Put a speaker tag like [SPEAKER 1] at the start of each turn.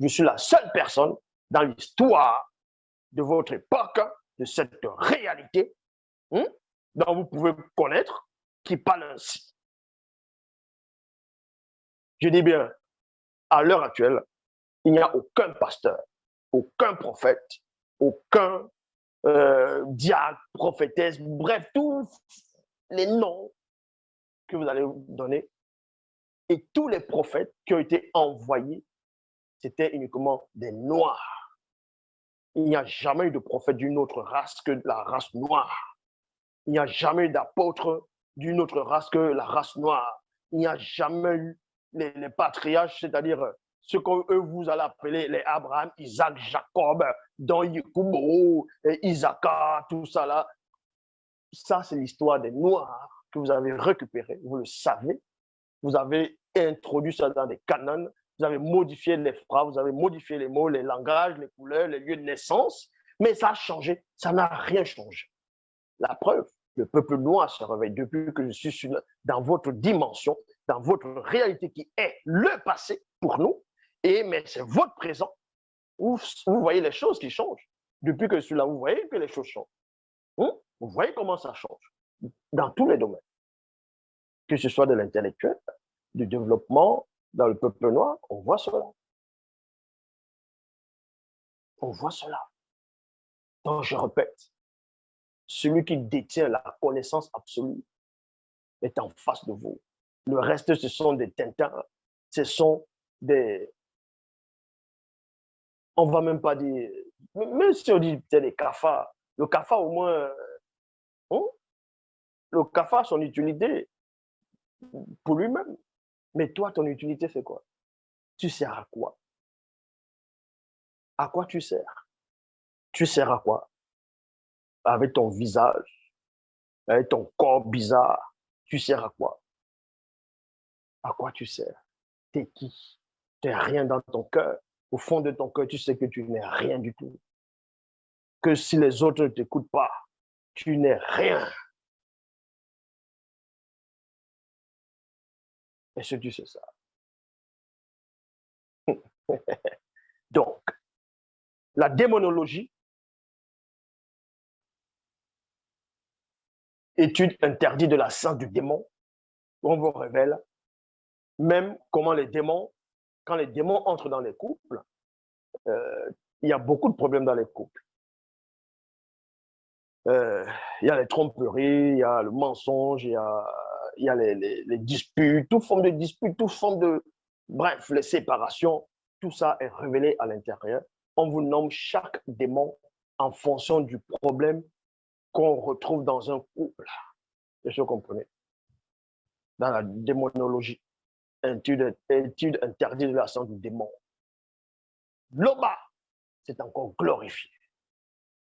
[SPEAKER 1] Je suis la seule personne dans l'histoire de votre époque, de cette réalité, dont vous pouvez connaître, qui parle ainsi. Je dis bien, à l'heure actuelle, il n'y a aucun pasteur, aucun prophète, aucun diacre, prophétesse, bref, tous les noms que vous allez vous donner. Et tous les prophètes qui ont été envoyés, c'était uniquement des Noirs. Il n'y a jamais eu de prophète d'une autre race que la race noire. Il n'y a jamais eu d'apôtre d'une autre race que la race noire. Il n'y a jamais eu les patriarches, c'est-à-dire ce que vous allez appeler les Abraham, Isaac, Jacob, dont Yacoub, Isaac, tout ça là. Ça, c'est l'histoire des Noirs que vous avez récupéré, vous le savez. Vous avez introduit ça dans des canons, vous avez modifié les phrases, vous avez modifié les mots, les langages, les couleurs, les lieux de naissance, mais ça a changé, ça n'a rien changé. La preuve, le peuple noir se réveille depuis que je suis dans votre dimension, dans votre réalité qui est le passé pour nous, mais c'est votre présent où vous voyez les choses qui changent. Depuis que je suis là, vous voyez que les choses changent. Vous voyez comment ça change dans tous les domaines. Que ce soit de l'intellectuel, du développement dans le peuple noir, on voit cela. On voit cela. Donc, je répète, celui qui détient la connaissance absolue est en face de vous. Le reste, ce sont des tintins, ce sont des... On ne va même pas dire... Même si on dit peut-être des cafards, le cafard au moins... le cafard a son utilité pour lui-même. Mais toi, ton utilité, c'est quoi? Tu sers à quoi? À quoi tu sers? Tu sers à quoi? Avec ton visage, avec ton corps bizarre, tu sers à quoi? À quoi tu sers? T'es qui? T'es rien dans ton cœur. Au fond de ton cœur, tu sais que tu n'es rien du tout. Que si les autres ne t'écoutent pas, tu n'es rien. Est-ce que tu sais ça? Donc, la démonologie, étude interdite de la science du démon, on vous révèle même comment les démons, quand les démons entrent dans les couples, il y a beaucoup de problèmes dans les couples. Il y a les tromperies, il y a le mensonge, il y a les disputes, toute forme de dispute, toute forme de... Bref, les séparations, tout ça est révélé à l'intérieur. On vous nomme chaque démon en fonction du problème qu'on retrouve dans un couple. Est-ce que vous comprenez? Dans la démonologie, étude interdite de la science du démon. L'Oba, c'est encore glorifié.